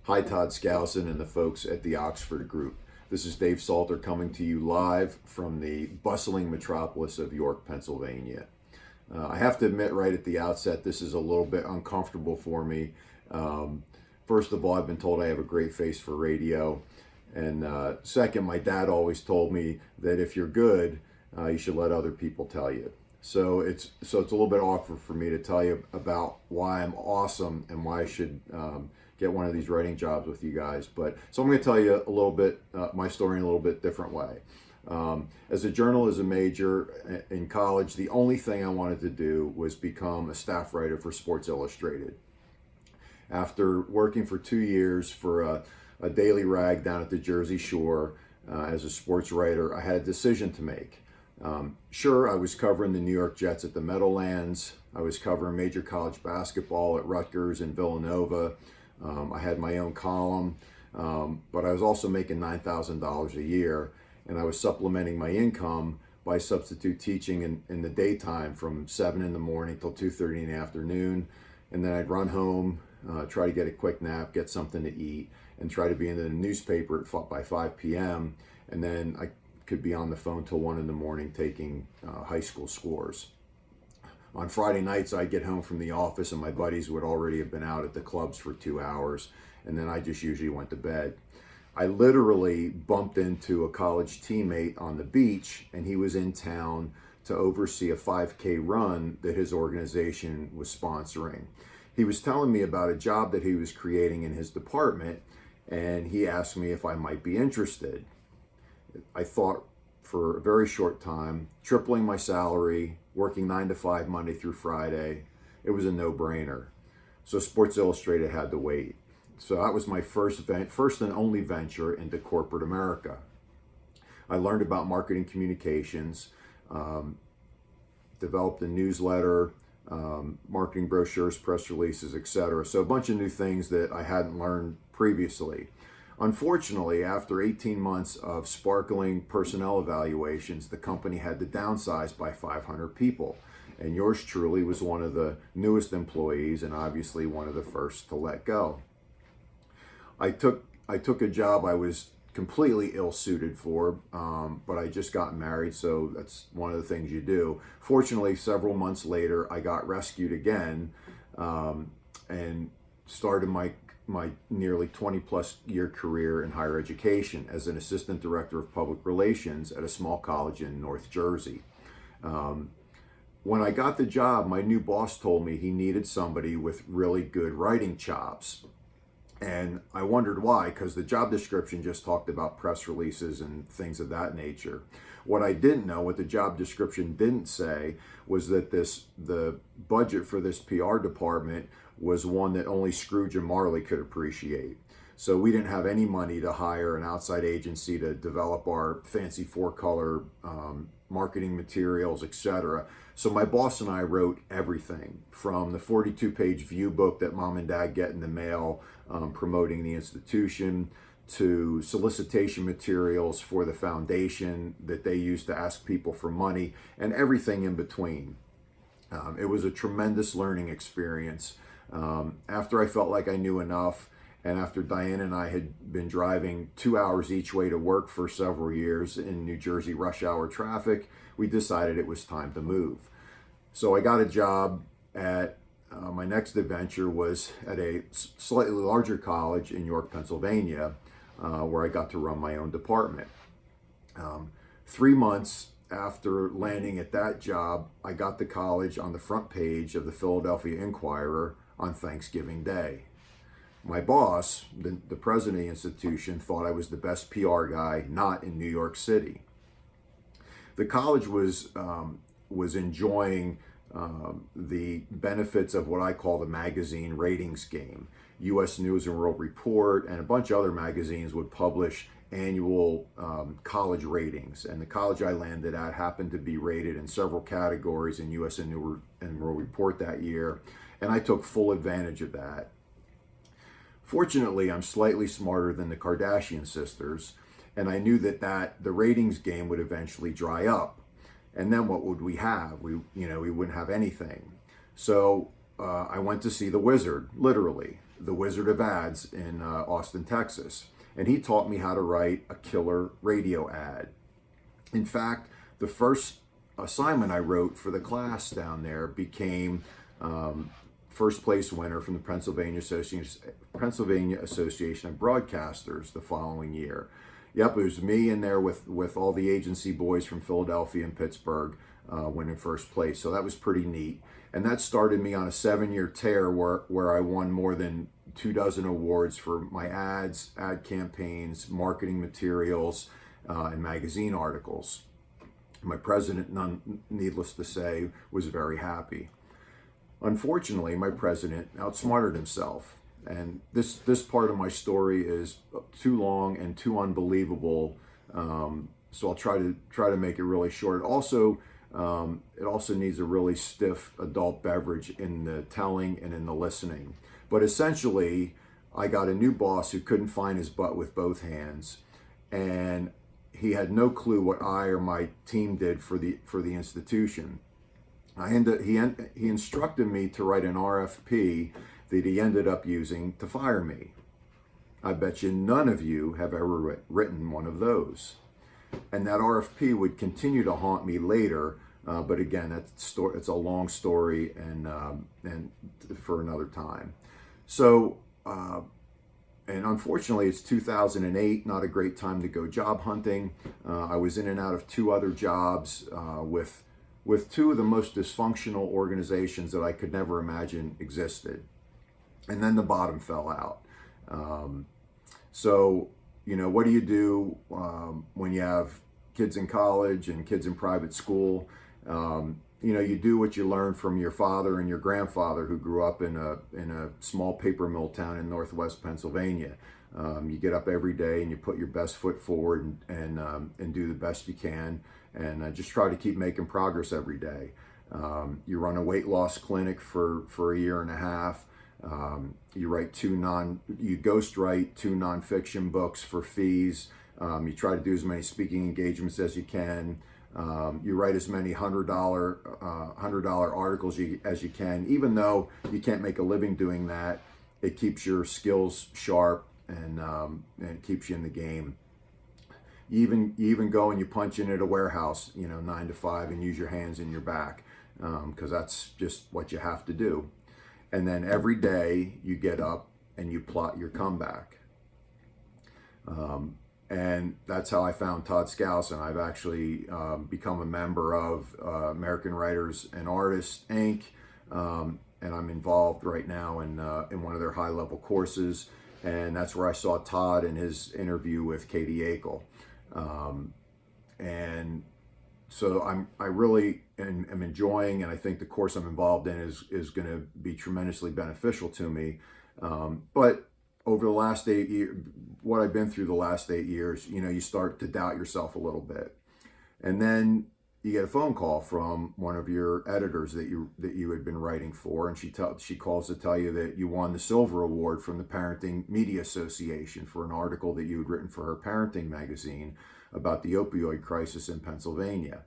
Hi, Todd Skousen and the folks at the Oxford Group. This is Dave Salter coming to you live from the bustling metropolis of York, Pennsylvania. I have to admit right at the outset, this is a little bit uncomfortable for me. First of all, I've been told I have a great face for radio. And second, my dad always told me that if you're good, you should let other people tell you. So it's a little bit awkward for me to tell you about why I'm awesome and why I should get one of these writing jobs with you guys. But so I'm going to tell you a little bit my story in a little bit different way. As a journalism major in college, the only thing I wanted to do was become a staff writer for Sports Illustrated. After working for 2 years for a daily rag down at the Jersey Shore as a sports writer, I had a decision to make. Sure, I was covering the New York Jets at the Meadowlands. I was covering major college basketball at Rutgers and Villanova. I had my own column, but I was also making $9,000 a year, and I was supplementing my income by substitute teaching in the daytime from 7 in the morning till 2:30 in the afternoon. And then I'd run home, try to get a quick nap, get something to eat, and try to be in the newspaper by 5 p.m. And then I could be on the phone till 1 in the morning taking high school scores. On Friday nights, I'd get home from the office and my buddies would already have been out at the clubs for 2 hours, and then I just usually went to bed. I literally bumped into a college teammate on the beach, and he was in town to oversee a 5K run that his organization was sponsoring. He was telling me about a job that he was creating in his department, and he asked me if I might be interested. I thought for a very short time, tripling my salary, working 9 to 5 Monday through Friday, it was a no-brainer. So Sports Illustrated had to wait. So that was my first and only venture into corporate America. I learned about marketing communications, developed a newsletter, marketing brochures, press releases, etc. So a bunch of new things that I hadn't learned previously. Unfortunately, after 18 months of sparkling personnel evaluations, the company had to downsize by 500 people. And yours truly was one of the newest employees and obviously one of the first to let go. I took a job I was completely ill-suited for, but I just got married, so that's one of the things you do. Fortunately, several months later, I got rescued again and started my nearly 20 plus year career in higher education as an assistant director of public relations at a small college in North Jersey. When I got the job, my new boss told me he needed somebody with really good writing chops. And I wondered why, because the job description just talked about press releases and things of that nature. What I didn't know, what the job description didn't say, was that the budget for this PR department was one that only Scrooge and Marley could appreciate. So we didn't have any money to hire an outside agency to develop our fancy 4-color marketing materials, etc. So my boss and I wrote everything from the 42-page view book that mom and dad get in the mail promoting the institution, to solicitation materials for the foundation that they use to ask people for money, and everything in between. It was a tremendous learning experience. After I felt like I knew enough, and after Diane and I had been driving 2 hours each way to work for several years in New Jersey rush hour traffic, we decided it was time to move. So I got a job at my next adventure was at a slightly larger college in York, Pennsylvania, where I got to run my own department. 3 months after landing at that job, I got the college on the front page of the Philadelphia Inquirer on Thanksgiving Day. My boss, the president of the institution, thought I was the best PR guy not in New York City. The college was enjoying the benefits of what I call the magazine ratings game. U.S. News and World Report and a bunch of other magazines would publish annual college ratings, and the college I landed at happened to be rated in several categories in U.S. and World Report that year, and I took full advantage of that. Fortunately, I'm slightly smarter than the Kardashian sisters, and I knew that the ratings game would eventually dry up. And then what would we have? We wouldn't have anything. So I went to see the wizard, literally. the Wizard of Ads in Austin, Texas. And he taught me how to write a killer radio ad. In fact, the first assignment I wrote for the class down there became first place winner from the Pennsylvania Association of Broadcasters the following year. Yep, it was me in there with all the agency boys from Philadelphia and Pittsburgh winning first place. So that was pretty neat. And that started me on a 7-year tear where I won more than 24 awards for my ads, ad campaigns, marketing materials, and magazine articles. My president, needless to say, was very happy. Unfortunately, my president outsmarted himself. And this part of my story is too long and too unbelievable, so I'll try to make it really short. It also needs a really stiff adult beverage in the telling and in the listening. But essentially, I got a new boss who couldn't find his butt with both hands, and he had no clue what I or my team did for the institution. He instructed me to write an RFP that he ended up using to fire me. I bet you none of you have ever written one of those. And that RFP would continue to haunt me later, but again, it's a long story and for another time. So, and unfortunately, it's 2008, not a great time to go job hunting. I was in and out of 2 other jobs with 2 of the most dysfunctional organizations that I could never imagine existed. And then the bottom fell out. So, what do you do when you have kids in college and kids in private school? You do what you learn from your father and your grandfather who grew up in a small paper mill town in Northwest Pennsylvania. You get up every day and you put your best foot forward and do the best you can, and just try to keep making progress every day. You run a weight loss clinic for a year and a half. You ghostwrite 2 nonfiction books for fees. You try to do as many speaking engagements as you can. You write as many $100 articles as you can. Even though you can't make a living doing that, it keeps your skills sharp and it keeps you in the game. You even go and you punch in at a warehouse, 9 to 5, and use your hands and your back, because that's just what you have to do. And then every day you get up and you plot your comeback. And that's how I found Todd Skousen. I've actually become a member of American Writers and Artists, Inc., and I'm involved right now in one of their high-level courses. And that's where I saw Todd in his interview with Katie Akel. And so I really am enjoying, and I think the course I'm involved in is going to be tremendously beneficial to me. But over the last 8 years, what I've been through the last 8 years, you start to doubt yourself a little bit. And then you get a phone call from one of your editors that you had been writing for, and she calls to tell you that you won the Silver Award from the Parenting Media Association for an article that you had written for her parenting magazine about the opioid crisis in Pennsylvania.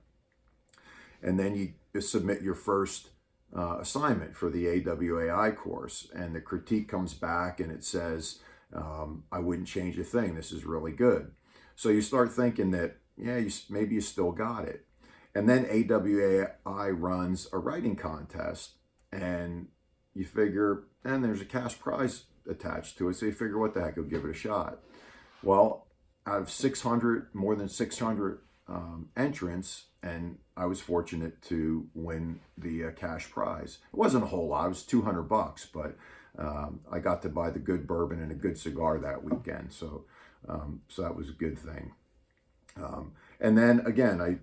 And then you submit your first assignment for the AWAI course, and the critique comes back and it says, I wouldn't change a thing. This is really good. So you start thinking that, maybe you still got it. And then AWAI runs a writing contest, and you figure, and there's a cash prize attached to it. So you figure, what the heck, you'll give it a shot. Well, out of more than 600 entrants, and I was fortunate to win the cash prize. It wasn't a whole lot. It was $200, but I got to buy the good bourbon and a good cigar that weekend. So that was a good thing. And then again,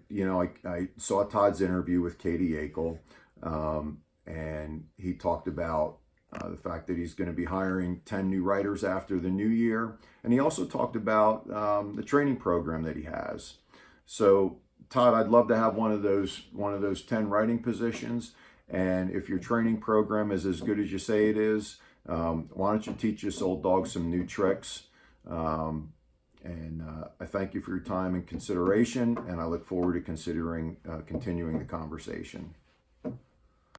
I saw Todd's interview with Katie Akel, and he talked about the fact that he's going to be hiring 10 new writers after the new year. And he also talked about the training program that he has. So Todd, I'd love to have one of those 10 writing positions. And if your training program is as good as you say it is, why don't you teach this old dog some new tricks? And I thank you for your time and consideration, and I look forward to continuing the conversation.